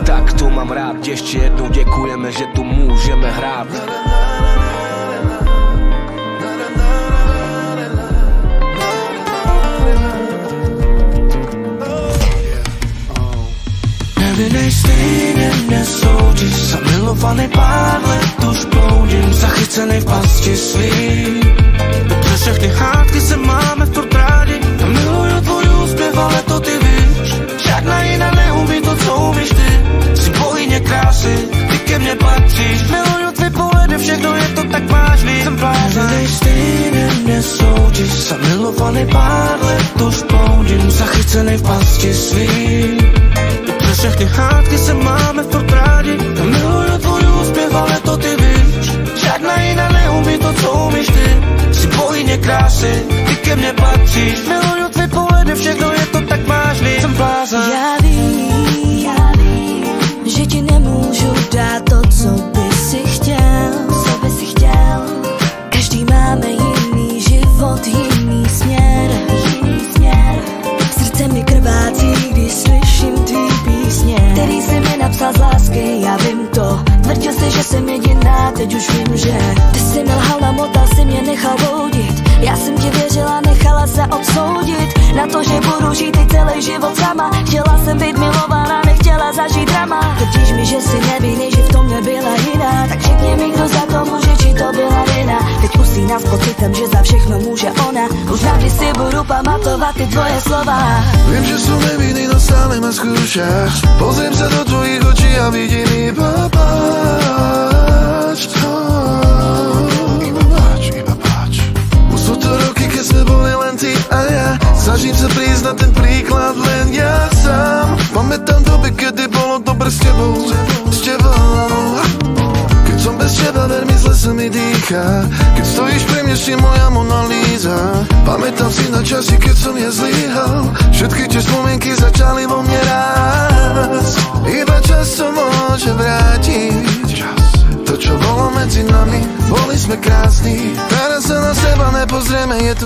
Tak, to mám rád. Ještě jednou děkujeme, že tu můžeme hrát. Nevidej stejně nesoudíš, zamilovaný pár let už bloudím, zachycený v pasti svý. Přes všechny hádky se máme furt rádi, a miluju tvůj úspěv, ale to ty víš. Žádná jiná neumí to, co umíš ty. Jsi bohyně krásy, ty ke mně patříš. Miluju tvý pohledy, všechno je to tak vážný. Jsem blázen. Nevidej stejně nesoudíš, zamilovaný pár let už bloudím, zachycený v pasti svý. Přes všechny hádky se máme furt rádi, a miluju tvůj úspěv, ale to ty víš. Žádná jiná neumí to, co umíš ty. Jsi bohyně krásy, ty ke mně patříš. Miluju tvý pohledy, všechno je to tak vážný. Jsem blázen. Já vím, že ti nemůžu dát to, co by si chtěl. Každý máme jiný život, jiný směr. Srdce mi krvácí, když slyším tvý písně, který jsi mi napsal z lásky, já vím to. Tvrdil jsi, že jsem jediná, teď už vím, že ty jsi mi lhal, namotal si mě, nechal voudit. Já jsem ti věřila, nechala se odsoudit na to, že budu žít ty celý život sama. Chtěla jsem být milovaná, nechtěla zažít drama. Tvrdíš mi, že si nevinný, že v tom nebyla jiná, tak řekni mi, kdo za to může, či to byla vina. Teď usínám s pocitem, že za všechno může ona. Už navždy si budu pamatovat ty tvoje slova. Vím, že som nevinný, no stále ma skúšaš. Pozriem sa do tvojich očí a vidím iba pláč. Iba pláč. Už sú to roky, keď sme boli len ty a ja. Snažím sa prísť na ten príklad len ja sám. Pamätám doby, kedy bolo dobre s tebou. Keď som bez teba, ver mi, zle sa mi dýcha. Keď stojíš pri mne, si moja Mona Lisa. Pamätám si na časy, keď som ja zlyhal. Všetky tie spomienky začali vo mne rásť. Iba čas to môže vrátiť. To, čo bolo medzi nami, boli sme krásni. Teraz sa na seba nepozrieme, je to